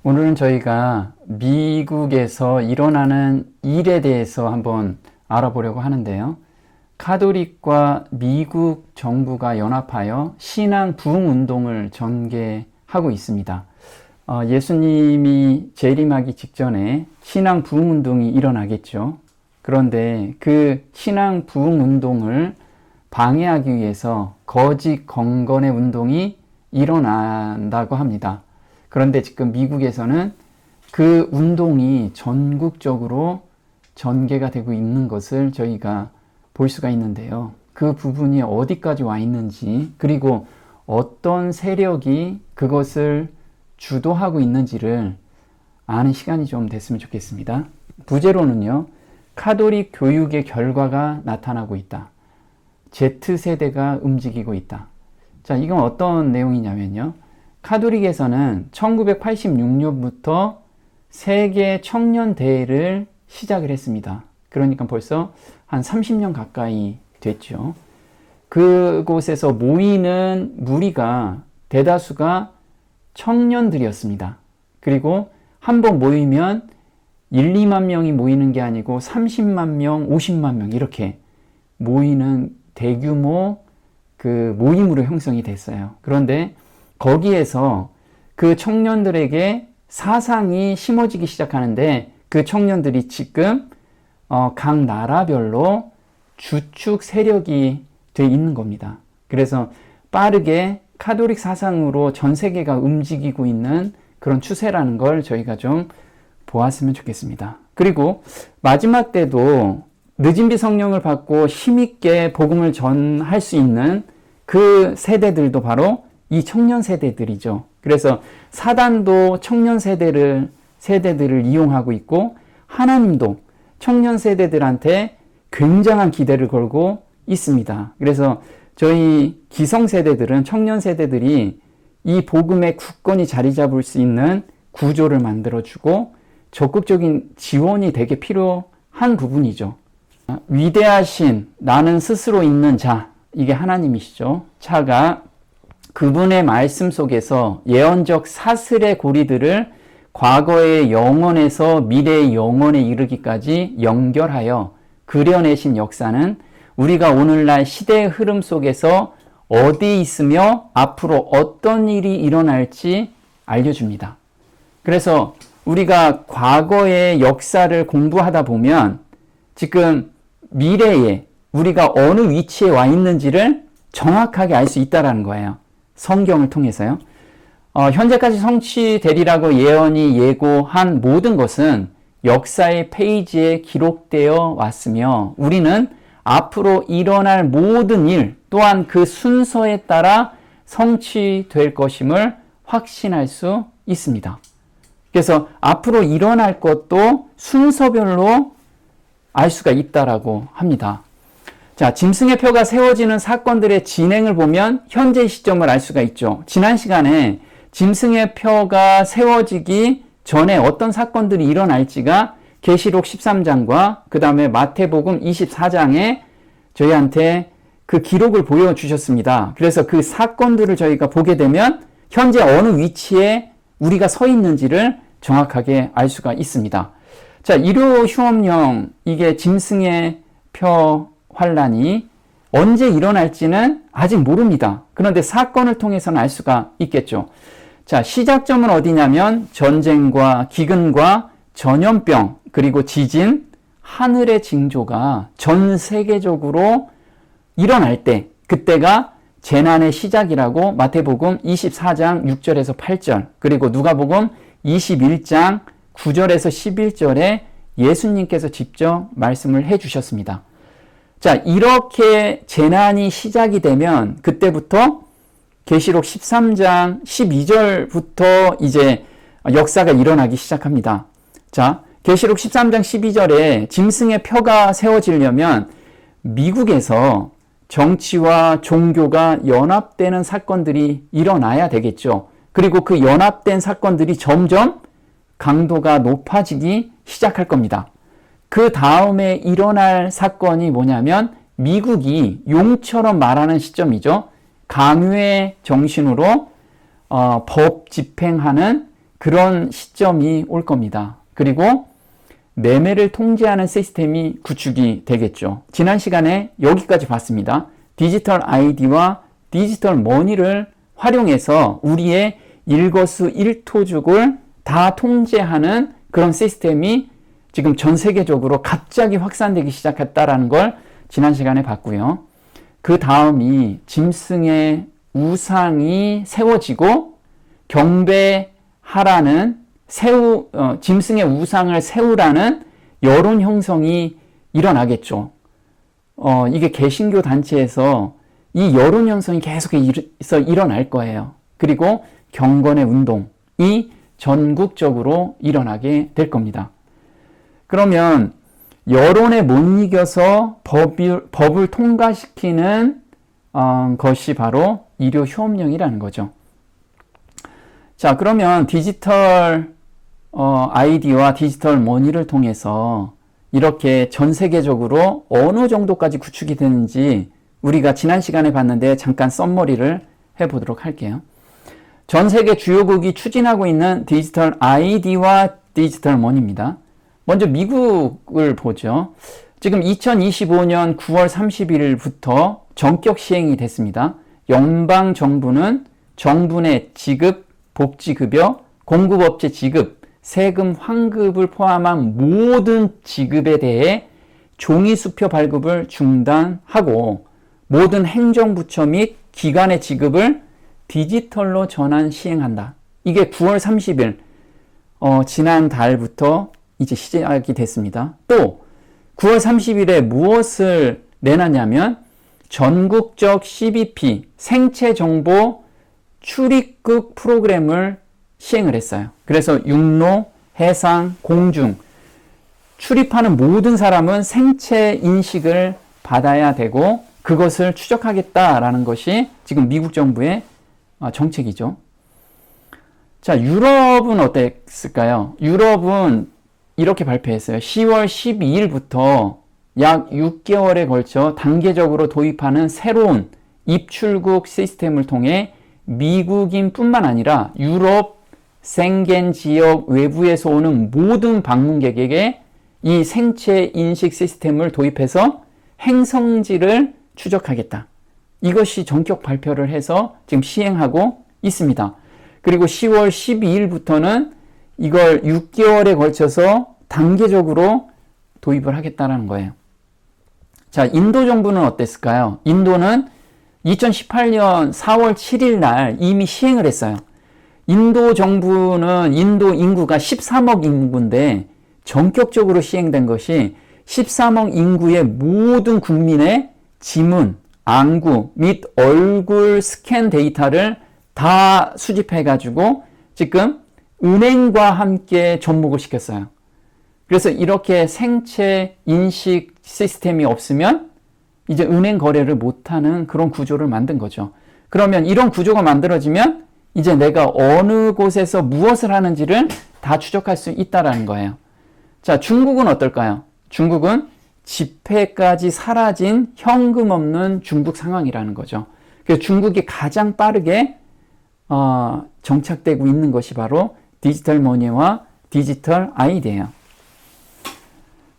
오늘은 저희가 미국에서 일어나는 일에 대해서 한번 알아보려고 하는데요. 카톨릭과 미국 정부가 연합하여 신앙 부흥 운동을 전개하고 있습니다. 예수님이 재림하기 직전에 신앙 부흥 운동이 일어나겠죠. 그런데 그 신앙 부흥 운동을 방해하기 위해서 거짓 경건의 운동이 일어난다고 합니다. 그런데 지금 미국에서는 그 운동이 전국적으로 전개가 되고 있는 것을 저희가 볼 수가 있는데요. 그 부분이 어디까지 와 있는지, 그리고 어떤 세력이 그것을 주도하고 있는지를 아는 시간이 좀 됐으면 좋겠습니다. 부제로는요, 카톨릭 교육의 결과가 나타나고 있다. Z세대가 움직이고 있다. 자, 이건 어떤 내용이냐면요. 카톨릭에서는 1986년부터 세계 청년 대회를 시작을 했습니다. 그러니까 벌써 한 30년 가까이 됐죠. 그곳에서 모이는 무리가 대다수가 청년들이었습니다. 그리고 한번 모이면 1, 2만 명이 모이는 게 아니고 30만 명, 50만 명 이렇게 모이는 대규모 그 모임으로 형성이 됐어요. 그런데 거기에서 그 청년들에게 사상이 심어지기 시작하는데 그 청년들이 지금 각 나라별로 주축 세력이 돼 있는 겁니다. 그래서 빠르게 카톨릭 사상으로 전 세계가 움직이고 있는 그런 추세라는 걸 저희가 좀 보았으면 좋겠습니다. 그리고 마지막 때도 늦은비 성령을 받고 힘있게 복음을 전할 수 있는 그 세대들도 바로 이 청년 세대들이죠. 그래서 사단도 청년 세대들을 이용하고 있고 하나님도 청년 세대들한테 굉장한 기대를 걸고 있습니다. 그래서 저희 기성세대들은 청년 세대들이 이 복음에 굳건히 자리 잡을 수 있는 구조를 만들어주고 적극적인 지원이 되게 필요한 부분이죠. 위대하신 나는 스스로 있는 자, 이게 하나님이시죠. 자가 그분의 말씀 속에서 예언적 사슬의 고리들을 과거의 영원에서 미래의 영원에 이르기까지 연결하여 그려내신 역사는 우리가 오늘날 시대의 흐름 속에서 어디 있으며 앞으로 어떤 일이 일어날지 알려줍니다. 그래서 우리가 과거의 역사를 공부하다 보면 지금 미래에 우리가 어느 위치에 와 있는지를 정확하게 알 수 있다는 거예요. 성경을 통해서요. 현재까지 성취되리라고 예언이 예고한 모든 것은 역사의 페이지에 기록되어 왔으며 우리는 앞으로 일어날 모든 일 또한 그 순서에 따라 성취될 것임을 확신할 수 있습니다. 그래서 앞으로 일어날 것도 순서별로 알 수가 있다라고 합니다. 자, 짐승의 표가 세워지는 사건들의 진행을 보면 현재 시점을 알 수가 있죠. 지난 시간에 짐승의 표가 세워지기 전에 어떤 사건들이 일어날지가 계시록 13장과 그 다음에 마태복음 24장에 저희한테 그 기록을 보여주셨습니다. 그래서 그 사건들을 저희가 보게 되면 현재 어느 위치에 우리가 서 있는지를 정확하게 알 수가 있습니다. 자, 일요 휴업령, 이게 짐승의 표 환란이 언제 일어날지는 아직 모릅니다. 그런데 사건을 통해서는 알 수가 있겠죠. 자, 시작점은 어디냐면 전쟁과 기근과 전염병 그리고 지진, 하늘의 징조가 전 세계적으로 일어날 때 그때가 재난의 시작이라고 마태복음 24장 6절에서 8절 그리고 누가복음 21장 9절에서 11절에 예수님께서 직접 말씀을 해주셨습니다. 자, 이렇게 재난이 시작이 되면 그때부터 계시록 13장 12절부터 이제 역사가 일어나기 시작합니다. 자, 계시록 13장 12절에 짐승의 표가 세워지려면 미국에서 정치와 종교가 연합되는 사건들이 일어나야 되겠죠. 그리고 그 연합된 사건들이 점점 강도가 높아지기 시작할 겁니다. 그 다음에 일어날 사건이 뭐냐면 미국이 용처럼 말하는 시점이죠. 강요의 정신으로 법 집행하는 그런 시점이 올 겁니다. 그리고 매매를 통제하는 시스템이 구축이 되겠죠. 지난 시간에 여기까지 봤습니다. 디지털 아이디와 디지털 머니를 활용해서 우리의 일거수일투족을 다 통제하는 그런 시스템이 지금 전 세계적으로 갑자기 확산되기 시작했다라는 걸 지난 시간에 봤고요. 그 다음이 짐승의 우상이 세워지고 경배하라는 짐승의 우상을 세우라는 여론 형성이 일어나겠죠. 이게 개신교 단체에서 이 여론 형성이 계속해서 일어날 거예요. 그리고 경건의 운동이 전국적으로 일어나게 될 겁니다. 그러면 여론에 못 이겨서 법을 통과시키는 것이 바로 일요 휴업령이라는 거죠. 자, 그러면 디지털 아이디와 디지털 머니를 통해서 이렇게 전 세계적으로 어느 정도까지 구축이 되는지 우리가 지난 시간에 봤는데 잠깐 썸머리를 해보도록 할게요. 전 세계 주요국이 추진하고 있는 디지털 아이디와 디지털 머니입니다. 먼저 미국을 보죠. 지금 2025년 9월 31일부터 전격 시행이 됐습니다. 연방정부는 정부 내 지급, 복지급여, 공급업체 지급, 세금 환급을 포함한 모든 지급에 대해 종이수표 발급을 중단하고 모든 행정부처 및 기관의 지급을 디지털로 전환 시행한다. 이게 9월 30일 지난 달부터 이제 시작이 됐습니다. 또 9월 30일에 무엇을 내놨냐면 전국적 CBP 생체정보 출입국 프로그램을 시행을 했어요. 그래서 육로, 해상, 공중 출입하는 모든 사람은 생체 인식을 받아야 되고 그것을 추적하겠다라는 것이 지금 미국 정부의 정책이죠. 자, 유럽은 어땠을까요? 유럽은 이렇게 발표했어요. 10월 12일부터 약 6개월에 걸쳐 단계적으로 도입하는 새로운 입출국 시스템을 통해 미국인뿐만 아니라 유럽 생겐 지역 외부에서 오는 모든 방문객에게 이 생체 인식 시스템을 도입해서 행성지를 추적하겠다. 이것이 전격 발표를 해서 지금 시행하고 있습니다. 그리고 10월 12일부터는 이걸 6개월에 걸쳐서 단계적으로 도입을 하겠다는 거예요. 자, 인도 정부는 어땠을까요? 인도는 2018년 4월 7일 날 이미 시행을 했어요. 인도 정부는 인도 인구가 13억 인구인데 전격적으로 시행된 것이 13억 인구의 모든 국민의 지문, 안구 및 얼굴 스캔 데이터를 다 수집해가지고 지금 은행과 함께 접목을 시켰어요. 그래서 이렇게 생체 인식 시스템이 없으면 이제 은행 거래를 못하는 그런 구조를 만든 거죠. 그러면 이런 구조가 만들어지면 이제 내가 어느 곳에서 무엇을 하는지를 다 추적할 수 있다는 거예요. 자, 중국은 어떨까요? 중국은 지폐까지 사라진 현금 없는 중국 상황이라는 거죠. 그래서 중국이 가장 빠르게 정착되고 있는 것이 바로 디지털 머니와 디지털 아이디예요.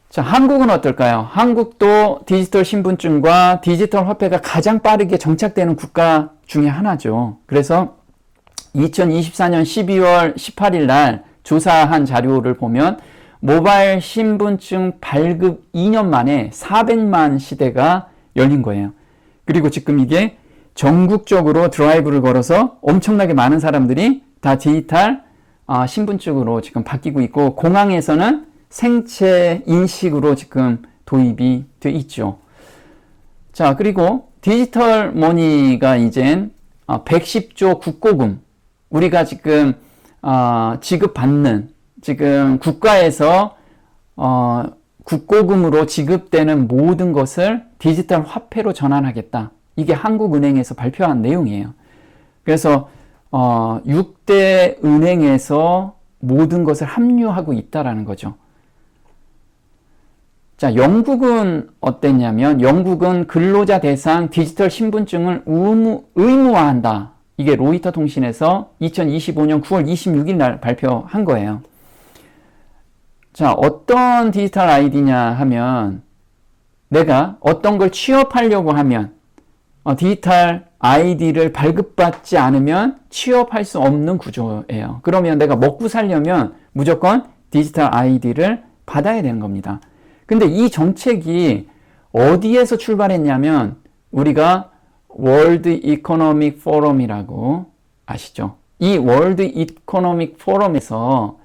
자, 한국은 어떨까요? 한국도 디지털 신분증과 디지털 화폐가 가장 빠르게 정착되는 국가 중에 하나죠. 그래서 2024년 12월 18일 날 조사한 자료를 보면 모바일 신분증 발급 2년 만에 400만 시대가 열린 거예요. 그리고 지금 이게 전국적으로 드라이브를 걸어서 엄청나게 많은 사람들이 다 디지털 신분증으로 지금 바뀌고 있고 공항에서는 생체 인식으로 지금 도입이 돼 있죠. 자, 그리고 디지털 머니가 이젠 110조 국고금 우리가 지금 지급받는 지금 국가에서 국고금으로 지급되는 모든 것을 디지털 화폐로 전환하겠다. 이게 한국은행에서 발표한 내용이에요. 그래서 6대 은행에서 모든 것을 합류하고 있다라는 거죠. 자, 영국은 어땠냐면 영국은 근로자 대상 디지털 신분증을 의무화한다. 이게 로이터 통신에서 2025년 9월 26일 날 발표한 거예요. 자, 어떤 디지털 아이디냐 하면 내가 어떤 걸 취업하려고 하면 디지털 아이디를 발급받지 않으면 취업할 수 없는 구조예요. 그러면 내가 먹고 살려면 무조건 디지털 아이디를 받아야 되는 겁니다. 근데 이 정책이 어디에서 출발했냐면 우리가 월드 이코노믹 포럼이라고 아시죠? 이 월드 이코노믹 포럼에서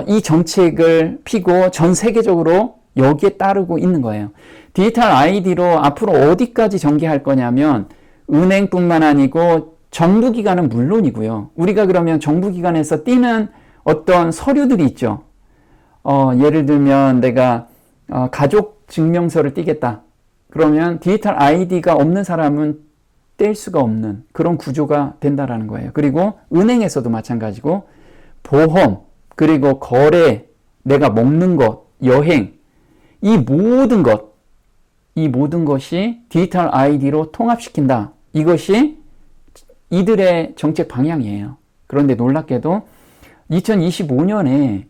이 정책을 피고 전 세계적으로 여기에 따르고 있는 거예요. 디지털 아이디로 앞으로 어디까지 전개할 거냐면 은행뿐만 아니고 정부기관은 물론이고요. 우리가 그러면 정부기관에서 띄는 어떤 서류들이 있죠. 예를 들면 내가 가족 증명서를 띄겠다. 그러면 디지털 아이디가 없는 사람은 뗄 수가 없는 그런 구조가 된다라는 거예요. 그리고 은행에서도 마찬가지고 보험, 그리고 거래, 내가 먹는 것, 여행, 이 모든 것이 디지털 아이디로 통합시킨다. 이것이 이들의 정책 방향이에요. 그런데 놀랍게도 2025년에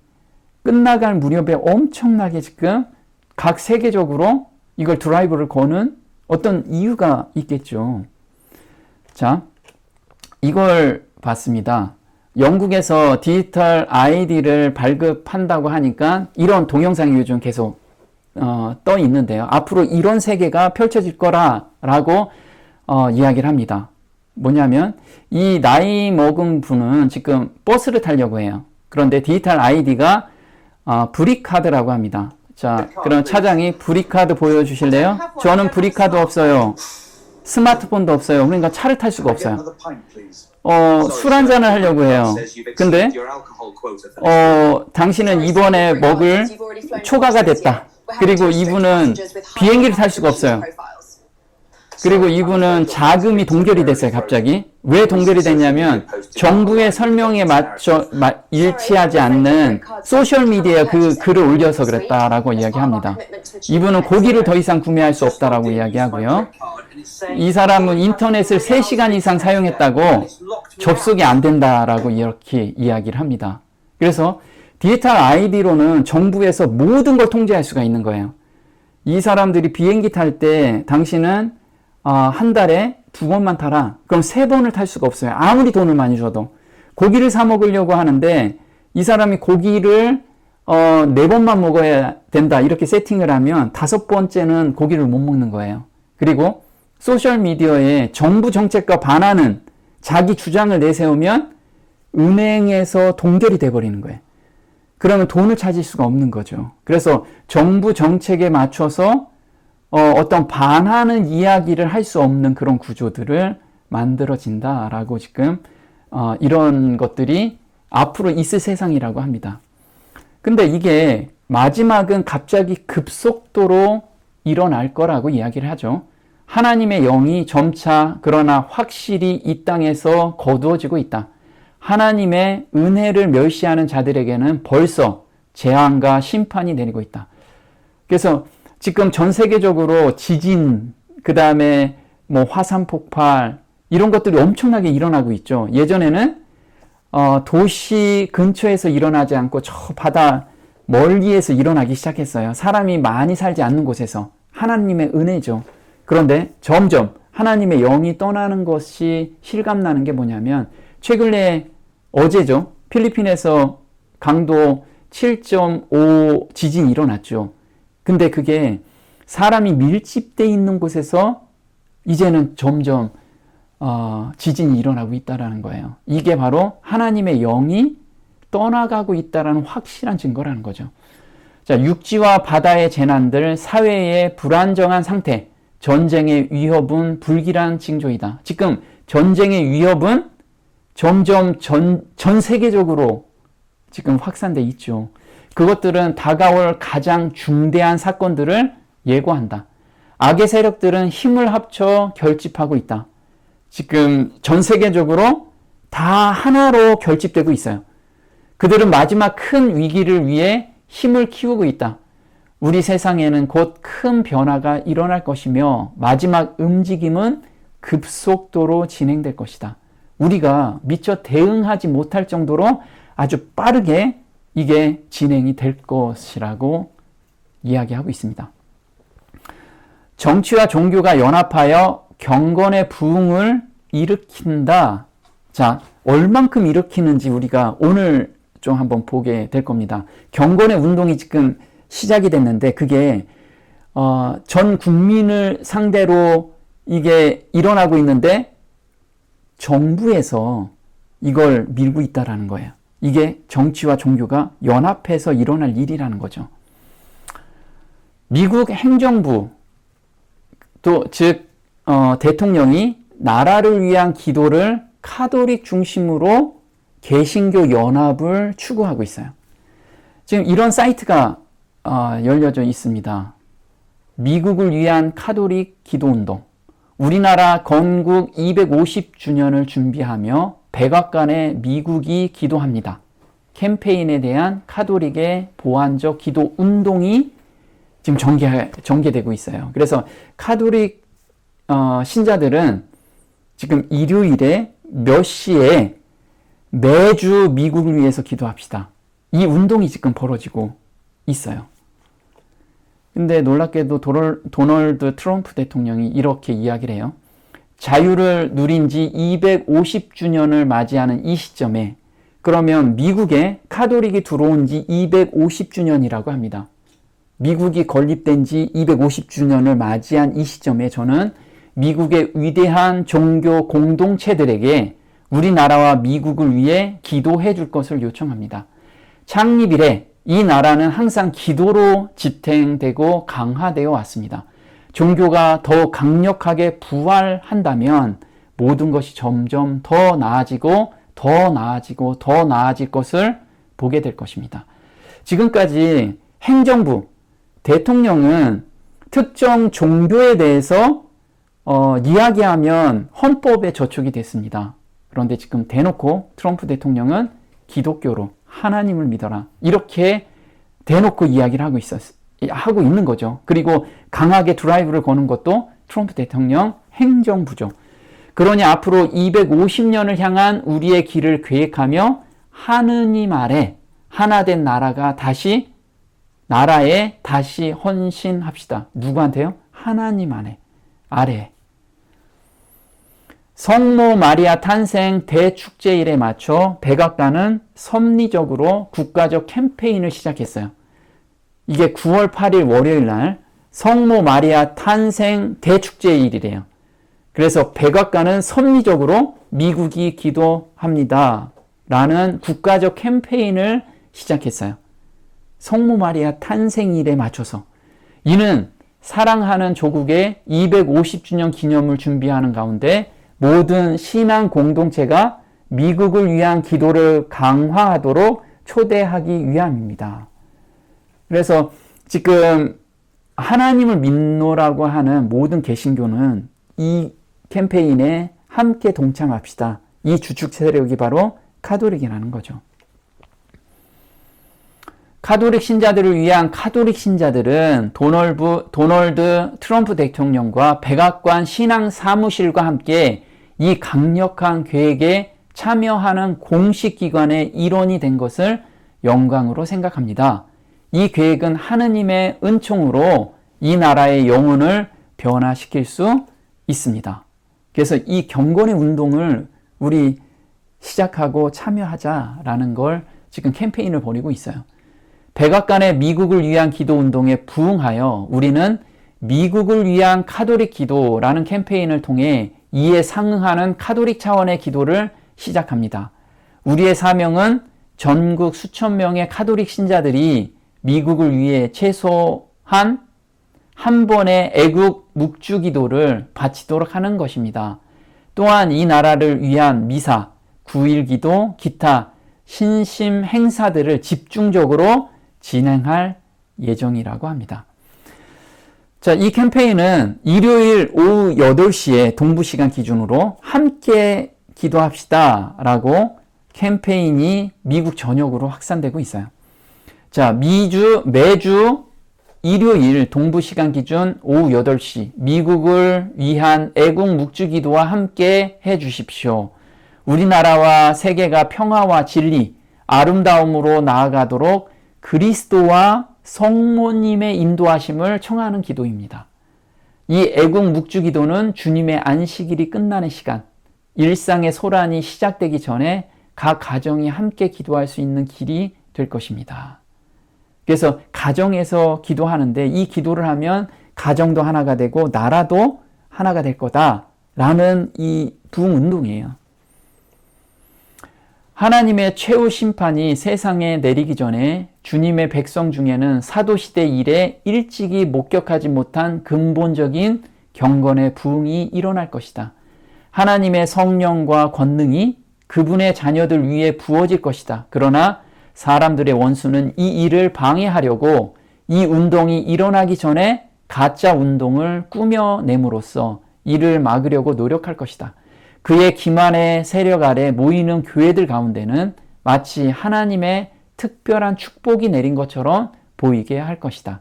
끝나갈 무렵에 엄청나게 지금 각 세계적으로 이걸 드라이브를 거는 어떤 이유가 있겠죠. 자, 이걸 봤습니다. 영국에서 디지털 아이디를 발급한다고 하니까 이런 동영상이 요즘 계속 떠 있는데요. 앞으로 이런 세계가 펼쳐질 거라고 이야기를 합니다. 뭐냐면 이 나이 먹은 분은 지금 버스를 타려고 해요. 그런데 디지털 아이디가 브리카드라고 합니다. 자, 그럼 차장이 브리카드 보여주실래요? 저는 브리카드 없어요. 스마트폰도 없어요. 그러니까 차를 탈 수가 없어요. 술 한잔을 하려고 해요. 근데 당신은 이번에 먹을 초과가 됐다. 그리고 이분은 비행기를 탈 수가 없어요. 그리고 이분은 자금이 동결이 됐어요, 갑자기. 왜 동결이 됐냐면 정부의 설명에 맞춰 일치하지 않는 소셜미디어에 그 글을 올려서 그랬다라고 이야기합니다. 이분은 고기를 더 이상 구매할 수 없다라고 이야기하고요. 이 사람은 인터넷을 3시간 이상 사용했다고 접속이 안 된다라고 이렇게 이야기를 합니다. 그래서 디지털 아이디로는 정부에서 모든 걸 통제할 수가 있는 거예요. 이 사람들이 비행기 탈 때 당신은 한 달에 2번만 타라. 그럼 3번을 탈 수가 없어요. 아무리 돈을 많이 줘도. 고기를 사 먹으려고 하는데 이 사람이 고기를 4번만 먹어야 된다. 이렇게 세팅을 하면 5번째는 고기를 못 먹는 거예요. 그리고 소셜미디어에 정부 정책과 반하는 자기 주장을 내세우면 은행에서 동결이 돼버리는 거예요. 그러면 돈을 찾을 수가 없는 거죠. 그래서 정부 정책에 맞춰서 어떤 반하는 이야기를 할 수 없는 그런 구조들을 만들어진다라고 지금 이런 것들이 앞으로 있을 세상이라고 합니다. 근데 이게 마지막은 갑자기 급속도로 일어날 거라고 이야기를 하죠. 하나님의 영이 점차 그러나 확실히 이 땅에서 거두어지고 있다. 하나님의 은혜를 멸시하는 자들에게는 벌써 재앙과 심판이 내리고 있다. 그래서 지금 전 세계적으로 지진, 그 다음에 뭐 화산 폭발, 이런 것들이 엄청나게 일어나고 있죠. 예전에는 도시 근처에서 일어나지 않고 저 바다 멀리에서 일어나기 시작했어요. 사람이 많이 살지 않는 곳에서. 하나님의 은혜죠. 그런데 점점 하나님의 영이 떠나는 것이 실감나는 게 뭐냐면 최근에 어제죠. 필리핀에서 강도 7.5 지진이 일어났죠. 근데 그게 사람이 밀집돼 있는 곳에서 이제는 점점 지진이 일어나고 있다는 거예요. 이게 바로 하나님의 영이 떠나가고 있다는 확실한 증거라는 거죠. 자, 육지와 바다의 재난들, 사회의 불안정한 상태, 전쟁의 위협은 불길한 징조이다. 지금 전쟁의 위협은 점점 전 세계적으로 지금 확산돼 있죠. 그것들은 다가올 가장 중대한 사건들을 예고한다. 악의 세력들은 힘을 합쳐 결집하고 있다. 지금 전 세계적으로 다 하나로 결집되고 있어요. 그들은 마지막 큰 위기를 위해 힘을 키우고 있다. 우리 세상에는 곧 큰 변화가 일어날 것이며 마지막 움직임은 급속도로 진행될 것이다. 우리가 미처 대응하지 못할 정도로 아주 빠르게 이게 진행이 될 것이라고 이야기하고 있습니다. 정치와 종교가 연합하여 경건의 부흥을 일으킨다. 자, 얼만큼 일으키는지 우리가 오늘 좀 한번 보게 될 겁니다. 경건의 운동이 지금 시작이 됐는데 그게 전 국민을 상대로 이게 일어나고 있는데 정부에서 이걸 밀고 있다라는 거예요. 이게 정치와 종교가 연합해서 일어날 일이라는 거죠. 미국 행정부 즉 대통령이 나라를 위한 기도를 카톨릭 중심으로 개신교 연합을 추구하고 있어요. 지금 이런 사이트가 열려져 있습니다. 미국을 위한 카톨릭 기도운동. 우리나라 건국 250주년을 준비하며 백악관에 미국이 기도합니다. 캠페인에 대한 카톨릭의 보완적 기도 운동이 지금 전개되고 있어요. 그래서 카톨릭 신자들은 지금 일요일에 몇 시에 매주 미국을 위해서 기도합시다. 이 운동이 지금 벌어지고 있어요. 근데 놀랍게도 도널드 트럼프 대통령이 이렇게 이야기를 해요. 자유를 누린 지 250주년을 맞이하는 이 시점에 그러면 미국에 카톨릭이 들어온 지 250주년이라고 합니다. 미국이 건립된 지 250주년을 맞이한 이 시점에 저는 미국의 위대한 종교 공동체들에게 우리나라와 미국을 위해 기도해 줄 것을 요청합니다. 창립 이래 이 나라는 항상 기도로 지탱되고 강화되어 왔습니다. 종교가 더 강력하게 부활한다면 모든 것이 점점 더 나아지고 더 나아지고 더 나아질 것을 보게 될 것입니다. 지금까지 행정부, 대통령은 특정 종교에 대해서 이야기하면 헌법에 저촉이 됐습니다. 그런데 지금 대놓고 트럼프 대통령은 기독교로 하나님을 믿어라. 이렇게 대놓고 이야기를 하고 있는 거죠. 그리고 강하게 드라이브를 거는 것도 트럼프 대통령 행정부죠. 그러니 앞으로 250년을 향한 우리의 길을 계획하며 하느님 아래 하나된 나라에 다시 헌신합시다. 누구한테요? 하나님 아래. 성모 마리아 탄생 대축제일에 맞춰 백악관은 섭리적으로 국가적 캠페인을 시작했어요. 이게 9월 8일 월요일 날 성모 마리아 탄생 대축제일이래요. 그래서 백악관은 섭리적으로 미국이 기도합니다. 라는 국가적 캠페인을 시작했어요. 성모 마리아 탄생일에 맞춰서. 이는 사랑하는 조국의 250주년 기념을 준비하는 가운데 모든 신앙 공동체가 미국을 위한 기도를 강화하도록 초대하기 위함입니다. 그래서 지금 하나님을 믿노라고 하는 모든 개신교는 이 캠페인에 함께 동참합시다. 이 주축 세력이 바로 카톨릭이라는 거죠. 카톨릭 신자들을 위한 카톨릭 신자들은 도널드 트럼프 대통령과 백악관 신앙 사무실과 함께 이 강력한 계획에 참여하는 공식 기관의 일원이 된 것을 영광으로 생각합니다. 이 계획은 하느님의 은총으로 이 나라의 영혼을 변화시킬 수 있습니다. 그래서 이 경건의 운동을 우리 시작하고 참여하자라는 걸 지금 캠페인을 벌이고 있어요. 백악관의 미국을 위한 기도 운동에 부응하여 우리는 미국을 위한 카톨릭 기도라는 캠페인을 통해 이에 상응하는 카톨릭 차원의 기도를 시작합니다. 우리의 사명은 전국 수천 명의 카톨릭 신자들이 미국을 위해 최소한 한 번의 애국 묵주 기도를 바치도록 하는 것입니다. 또한 이 나라를 위한 미사, 9.1 기도, 기타 신심 행사들을 집중적으로 진행할 예정이라고 합니다. 자, 이 캠페인은 일요일 오후 8시에 동부시간 기준으로 함께 기도합시다 라고 캠페인이 미국 전역으로 확산되고 있어요. 자, 매주 일요일 동부시간 기준 오후 8시 미국을 위한 애국 묵주 기도와 함께 해 주십시오. 우리나라와 세계가 평화와 진리, 아름다움으로 나아가도록 그리스도와 성모님의 인도하심을 청하는 기도입니다. 이 애국 묵주 기도는 주님의 안식일이 끝나는 시간, 일상의 소란이 시작되기 전에 각 가정이 함께 기도할 수 있는 길이 될 것입니다. 그래서 가정에서 기도하는데 이 기도를 하면 가정도 하나가 되고 나라도 하나가 될 거다라는 이 부흥운동이에요. 하나님의 최후 심판이 세상에 내리기 전에 주님의 백성 중에는 사도시대 이래 일찍이 목격하지 못한 근본적인 경건의 부흥이 일어날 것이다. 하나님의 성령과 권능이 그분의 자녀들 위에 부어질 것이다. 그러나 사람들의 원수는 이 일을 방해하려고 이 운동이 일어나기 전에 가짜 운동을 꾸며냄으로써 이를 막으려고 노력할 것이다. 그의 기만의 세력 아래 모이는 교회들 가운데는 마치 하나님의 특별한 축복이 내린 것처럼 보이게 할 것이다.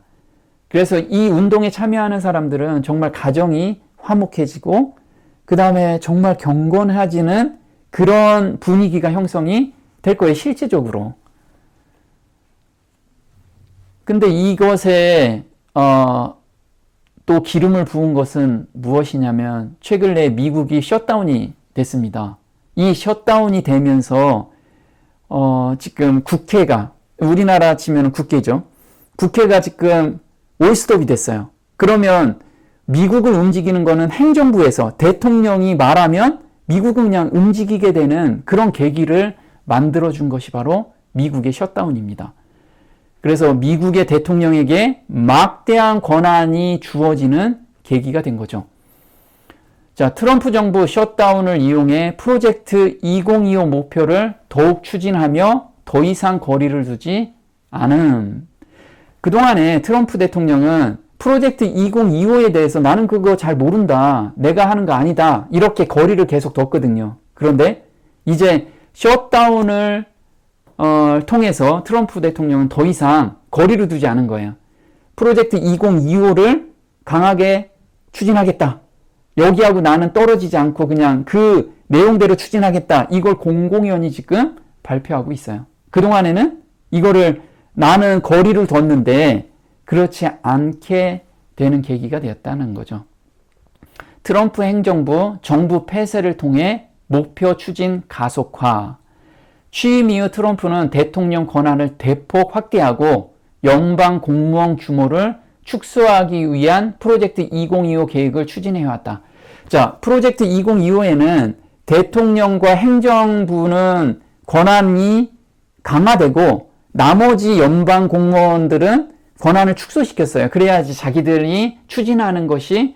그래서 이 운동에 참여하는 사람들은 정말 가정이 화목해지고 그 다음에 정말 경건해지는 그런 분위기가 형성이 될 거예요. 실제적으로. 근데 이것에 또 기름을 부은 것은 무엇이냐면 최근에 미국이 셧다운이 됐습니다. 이 셧다운이 되면서 지금 국회가, 우리나라 치면 국회죠. 국회가 지금 올스톱이 됐어요. 그러면 미국을 움직이는 거는 행정부에서 대통령이 말하면 미국은 그냥 움직이게 되는 그런 계기를 만들어준 것이 바로 미국의 셧다운입니다. 그래서 미국의 대통령에게 막대한 권한이 주어지는 계기가 된 거죠. 자, 트럼프 정부 셧다운을 이용해 프로젝트 2025 목표를 더욱 추진하며 더 이상 거리를 두지 않음. 그동안에 트럼프 대통령은 프로젝트 2025에 대해서 나는 그거 잘 모른다. 내가 하는 거 아니다. 이렇게 거리를 계속 뒀거든요. 그런데 이제 셧다운을 통해서 트럼프 대통령은 더 이상 거리를 두지 않은 거예요. 프로젝트 2025를 강하게 추진하겠다. 여기하고 나는 떨어지지 않고 그냥 그 내용대로 추진하겠다. 이걸 공공연히 지금 발표하고 있어요. 그동안에는 이거를 나는 거리를 뒀는데 그렇지 않게 되는 계기가 되었다는 거죠. 트럼프 행정부 정부 폐쇄를 통해 목표 추진 가속화. 취임 이후 트럼프는 대통령 권한을 대폭 확대하고 연방 공무원 규모를 축소하기 위한 프로젝트 2025 계획을 추진해왔다. 자, 프로젝트 2025에는 대통령과 행정부는 권한이 강화되고 나머지 연방 공무원들은 권한을 축소시켰어요. 그래야지 자기들이 추진하는 것이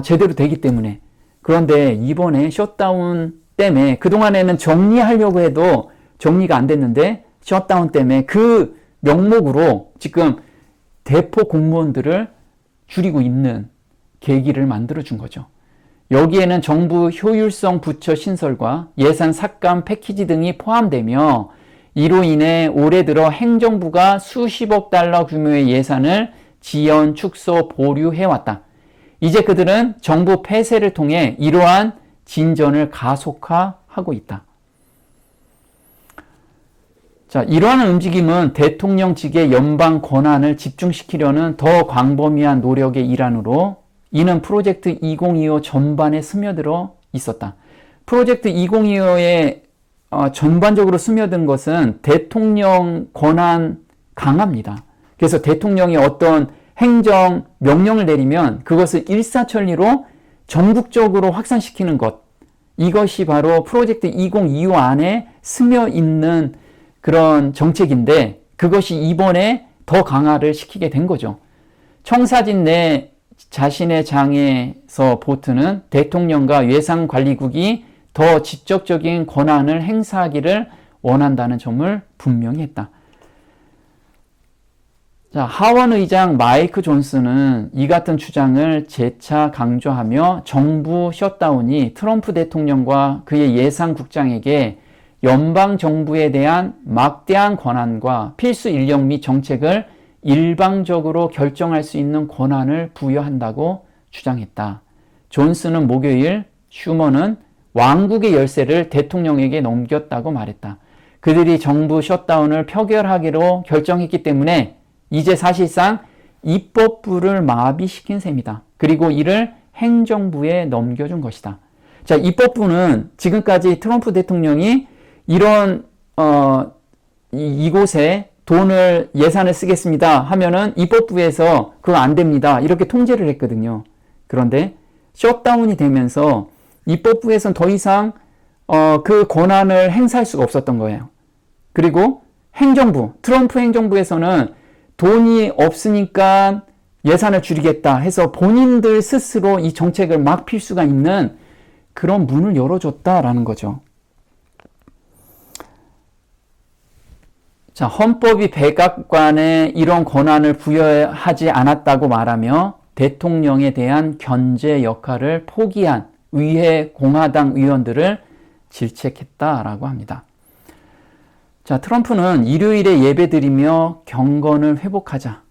제대로 되기 때문에. 그런데 이번에 셧다운 때문에 그동안에는 정리하려고 해도 정리가 안 됐는데 셧다운 때문에 그 명목으로 지금 대폭 공무원들을 줄이고 있는 계기를 만들어준 거죠. 여기에는 정부 효율성 부처 신설과 예산 삭감 패키지 등이 포함되며 이로 인해 올해 들어 행정부가 수십억 달러 규모의 예산을 지연, 축소, 보류해왔다. 이제 그들은 정부 폐쇄를 통해 이러한 진전을 가속화하고 있다. 자, 이러한 움직임은 대통령직의 연방 권한을 집중시키려는 더 광범위한 노력의 일환으로 이는 프로젝트 2025 전반에 스며들어 있었다. 프로젝트 2025에 전반적으로 스며든 것은 대통령 권한 강화입니다. 그래서 대통령이 어떤 행정 명령을 내리면 그것을 일사천리로 전국적으로 확산시키는 것. 이것이 바로 프로젝트 2025 안에 스며 있는 그런 정책인데 그것이 이번에 더 강화를 시키게 된 거죠. 청사진 내 자신의 장에서 보트는 대통령과 예산관리국이 더 직접적인 권한을 행사하기를 원한다는 점을 분명히 했다. 자, 하원 의장 마이크 존슨은 이 같은 주장을 재차 강조하며 정부 셧다운이 트럼프 대통령과 그의 예산국장에게 연방정부에 대한 막대한 권한과 필수 인력 및 정책을 일방적으로 결정할 수 있는 권한을 부여한다고 주장했다. 존슨은 목요일, 슈머는 왕국의 열쇠를 대통령에게 넘겼다고 말했다. 그들이 정부 셧다운을 표결하기로 결정했기 때문에 이제 사실상 입법부를 마비시킨 셈이다. 그리고 이를 행정부에 넘겨준 것이다. 자, 입법부는 지금까지 트럼프 대통령이 이런 이곳에 돈을 예산을 쓰겠습니다 하면은 입법부에서 그거 안 됩니다 이렇게 통제를 했거든요. 그런데 셧다운이 되면서 입법부에서는 더 이상 그 권한을 행사할 수가 없었던 거예요. 그리고 행정부, 트럼프 행정부에서는 돈이 없으니까 예산을 줄이겠다 해서 본인들 스스로 이 정책을 막 필 수가 있는 그런 문을 열어줬다라는 거죠. 자, 헌법이 백악관에 이런 권한을 부여하지 않았다고 말하며 대통령에 대한 견제 역할을 포기한 의회 공화당 의원들을 질책했다라고 합니다. 자, 트럼프는 일요일에 예배드리며 경건을 회복하자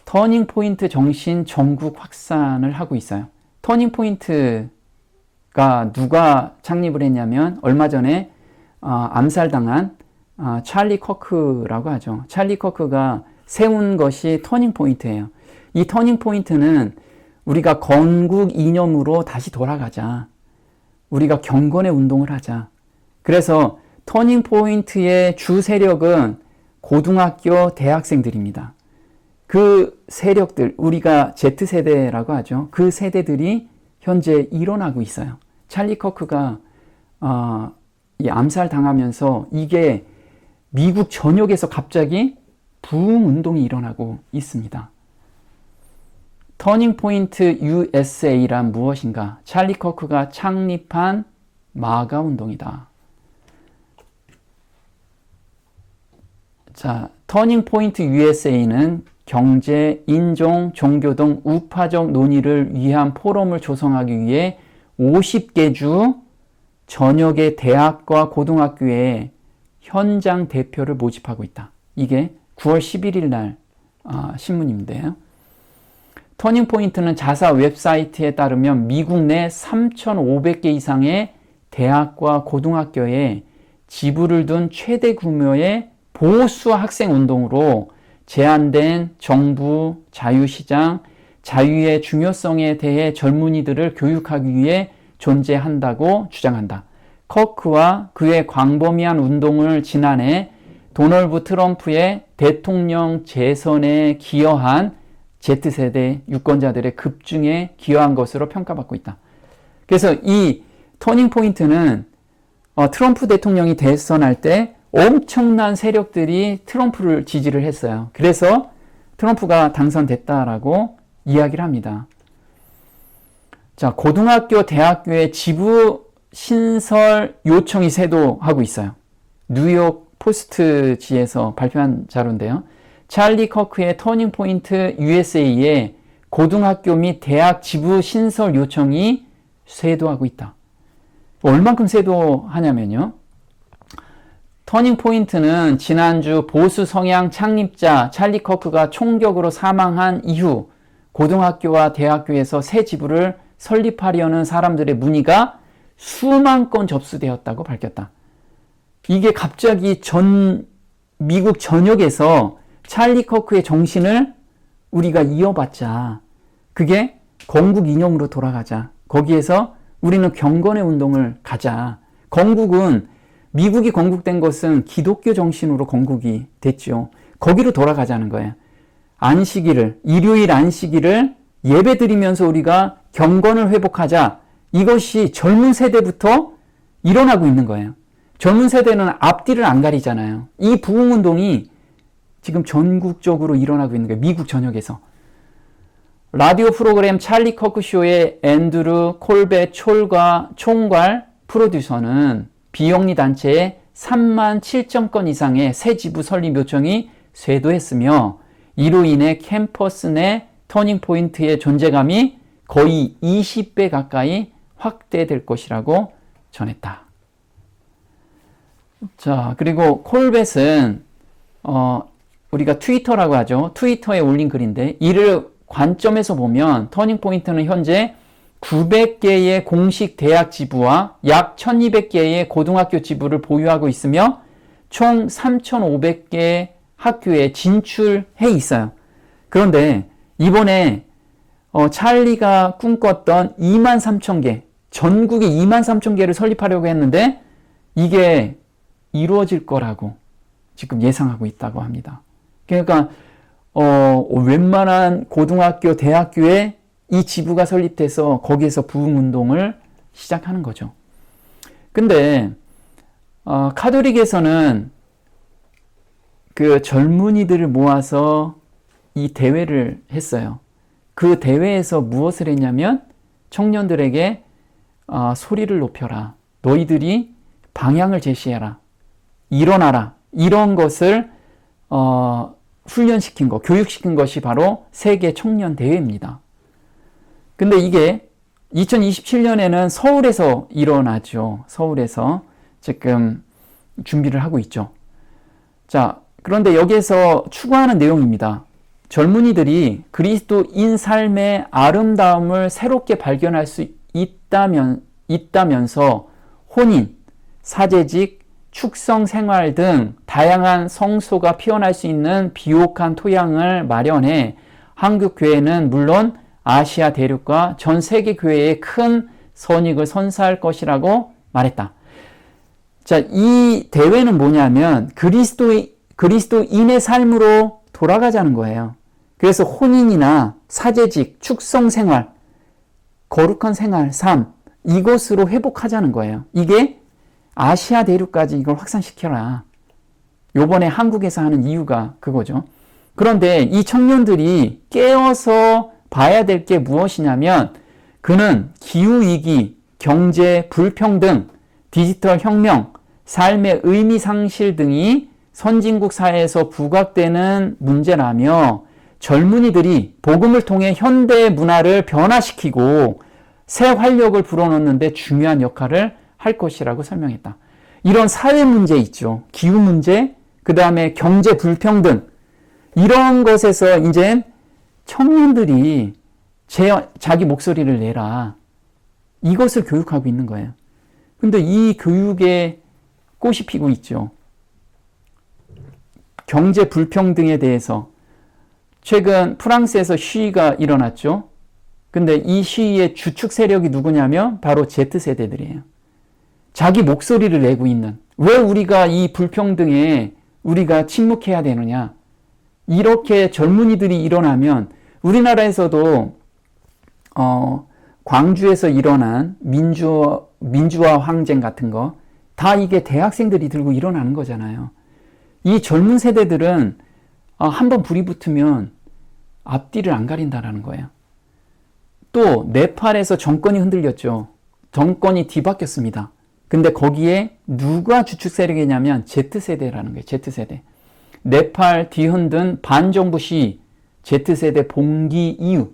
터닝포인트 정신 전국 확산을 하고 있어요. 터닝포인트가 누가 창립을 했냐면 얼마 전에 암살당한 찰리 커크라고 하죠. 찰리 커크가 세운 것이 터닝포인트예요. 이 터닝포인트는 우리가 건국 이념으로 다시 돌아가자. 우리가 경건의 운동을 하자. 그래서 터닝포인트의 주 세력은 고등학교 대학생들입니다. 그 세력들, 우리가 Z세대라고 하죠. 그 세대들이 현재 일어나고 있어요. 찰리 커크가 이 암살 당하면서 이게 미국 전역에서 갑자기 부흥 운동이 일어나고 있습니다. 터닝포인트 USA란 무엇인가? 찰리 커크가 창립한 마가 운동이다. 자, 터닝포인트 USA는 경제, 인종, 종교 등 우파적 논의를 위한 포럼을 조성하기 위해 50개 주 전역의 대학과 고등학교에 현장 대표를 모집하고 있다. 이게 9월 11일 날 신문인데요. 터닝포인트는 자사 웹사이트에 따르면 미국 내 3,500개 이상의 대학과 고등학교에 지부를 둔 최대 규모의 보수 학생 운동으로 제한된 정부, 자유시장, 자유의 중요성에 대해 젊은이들을 교육하기 위해 존재한다고 주장한다. 커크와 그의 광범위한 운동을 지난해 도널드 트럼프의 대통령 재선에 기여한 Z세대 유권자들의 급증에 기여한 것으로 평가받고 있다. 그래서 이 터닝포인트는 트럼프 대통령이 대선할 때 엄청난 세력들이 트럼프를 지지를 했어요. 그래서 트럼프가 당선됐다라고 이야기를 합니다. 자, 고등학교, 대학교의 지부 신설 요청이 쇄도하고 있어요. 뉴욕 포스트지에서 발표한 자료인데요. 찰리 커크의 터닝포인트 USA에 고등학교 및 대학 지부 신설 요청이 쇄도하고 있다. 얼만큼 쇄도하냐면요. 터닝포인트는 지난주 보수 성향 창립자 찰리 커크가 총격으로 사망한 이후 고등학교와 대학교에서 새 지부를 설립하려는 사람들의 문의가 수만 건 접수되었다고 밝혔다. 이게 갑자기 미국 전역에서 찰리 커크의 정신을 우리가 이어받자. 그게 건국 이념으로 돌아가자. 거기에서 우리는 경건의 운동을 가자. 미국이 건국된 것은 기독교 정신으로 건국이 됐죠. 거기로 돌아가자는 거예요. 일요일 안식일을 예배드리면서 우리가 경건을 회복하자. 이것이 젊은 세대부터 일어나고 있는 거예요. 젊은 세대는 앞뒤를 안 가리잖아요. 이 부흥운동이 지금 전국적으로 일어나고 있는 거예요. 미국 전역에서. 라디오 프로그램 찰리 커크 쇼의 앤드루 콜벳 총괄 프로듀서는 비영리 단체에 3만 7천 건 이상의 새 지부 설립 요청이 쇄도했으며 이로 인해 캠퍼스 내 터닝포인트의 존재감이 거의 20배 가까이 확대될 것이라고 전했다. 자, 그리고 콜벳은 우리가 트위터라고 하죠. 트위터에 올린 글인데 이를 관점에서 보면 터닝포인트는 현재 900개의 공식 대학 지부와 약 1200개의 고등학교 지부를 보유하고 있으며 총 3500개 학교에 진출해 있어요. 그런데 이번에 찰리가 꿈꿨던 23,000개, 전국에 23,000개를 설립하려고 했는데 이게 이루어질 거라고 지금 예상하고 있다고 합니다. 그러니까 웬만한 고등학교, 대학교에 이 지부가 설립돼서 거기에서 부흥운동을 시작하는 거죠. 근데 카톨릭에서는 그 젊은이들을 모아서 이 대회를 했어요. 그 대회에서 무엇을 했냐면 청년들에게 소리를 높여라. 너희들이 방향을 제시해라. 일어나라. 이런 것을 훈련시킨 것, 교육시킨 것이 바로 세계 청년 대회입니다. 근데 이게 2027년에는 서울에서 일어나죠. 서울에서 지금 준비를 하고 있죠. 자, 그런데 여기에서 추구하는 내용입니다. 젊은이들이 그리스도인 삶의 아름다움을 새롭게 발견할 수 있다면서 혼인, 사제직, 축성 생활 등 다양한 성소가 피어날 수 있는 비옥한 토양을 마련해 한국 교회는 물론 아시아 대륙과 전 세계 교회에 큰 선익을 선사할 것이라고 말했다. 자, 이 대회는 뭐냐면 그리스도인의 삶으로 돌아가자는 거예요. 그래서 혼인이나 사제직, 축성 생활, 거룩한 생활, 삶, 이것으로 회복하자는 거예요. 이게 아시아 대륙까지 이걸 확산시켜라. 요번에 한국에서 하는 이유가 그거죠. 그런데 이 청년들이 깨어서 봐야 될 게 무엇이냐면 그는 기후위기, 경제 불평등, 디지털 혁명, 삶의 의미 상실 등이 선진국 사회에서 부각되는 문제라며 젊은이들이 복음을 통해 현대 문화를 변화시키고 새 활력을 불어넣는 데 중요한 역할을 할 것이라고 설명했다. 이런 사회 문제 있죠. 기후 문제, 그 다음에 경제 불평등, 이런 것에서 이제 청년들이 자기 목소리를 내라. 이것을 교육하고 있는 거예요. 근데 이 교육에 꽃이 피고 있죠. 경제 불평등에 대해서 최근 프랑스에서 시위가 일어났죠. 근데 이 시위의 주축 세력이 누구냐면 바로 Z세대들이에요. 자기 목소리를 내고 있는, 왜 우리가 이 불평등에 우리가 침묵해야 되느냐. 이렇게 젊은이들이 일어나면 우리나라에서도 광주에서 일어난 민주화 항쟁 같은 거 다 이게 대학생들이 들고 일어나는 거잖아요. 이 젊은 세대들은 한번 불이 붙으면 앞뒤를 안 가린다라는 거예요. 또 네팔에서 정권이 흔들렸죠. 정권이 뒤바뀌었습니다. 근데 거기에 누가 주축 세력이냐면 Z세대라는 거예요. Z세대. 네팔 뒤흔든 반정부 시위, Z세대 봉기 이후.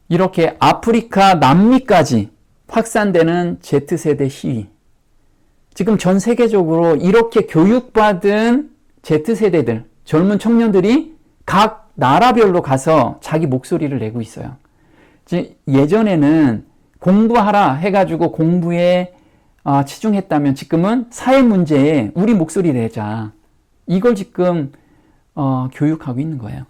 이렇게 아프리카, 남미까지 확산되는 Z세대 시위. 지금 전 세계적으로 이렇게 교육받은 Z세대들, 젊은 청년들이 각 나라별로 가서 자기 목소리를 내고 있어요. 예전에는 공부하라 해가지고 공부에 치중했다면 지금은 사회 문제에 우리 목소리 내자. 이걸 지금 교육하고 있는 거예요.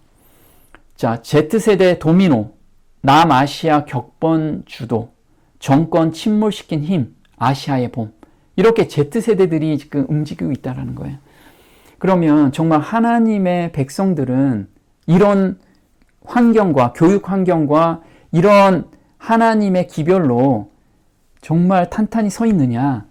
자, Z세대 도미노, 남아시아 격번 주도, 정권 침몰시킨 힘, 아시아의 봄. 이렇게 Z세대들이 지금 움직이고 있다는 거예요. 그러면 정말 하나님의 백성들은 이런 환경과 교육 환경과 이런 하나님의 기별로 정말 탄탄히 서 있느냐?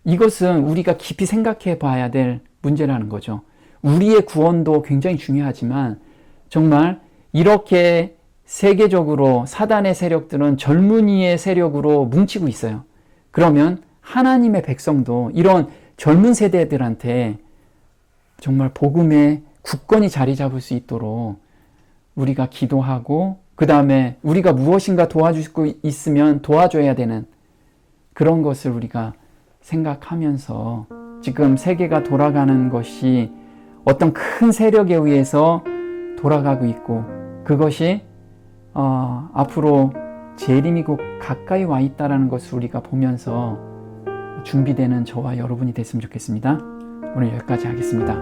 이것은 우리가 깊이 생각해 봐야 될 문제라는 거죠. 우리의 구원도 굉장히 중요하지만 정말 이렇게 세계적으로 사단의 세력들은 젊은이의 세력으로 뭉치고 있어요. 그러면 하나님의 백성도 이런 젊은 세대들한테 정말 복음의 굳건히 자리 잡을 수 있도록 우리가 기도하고 그 다음에 우리가 무엇인가 도와줄 수 있으면 도와줘야 되는 그런 것을 우리가 생각하면서 지금 세계가 돌아가는 것이 어떤 큰 세력에 의해서 돌아가고 있고 그것이 앞으로 재림이 곧 가까이 와 있다는 것을 우리가 보면서 준비되는 저와 여러분이 됐으면 좋겠습니다. 오늘 여기까지 하겠습니다.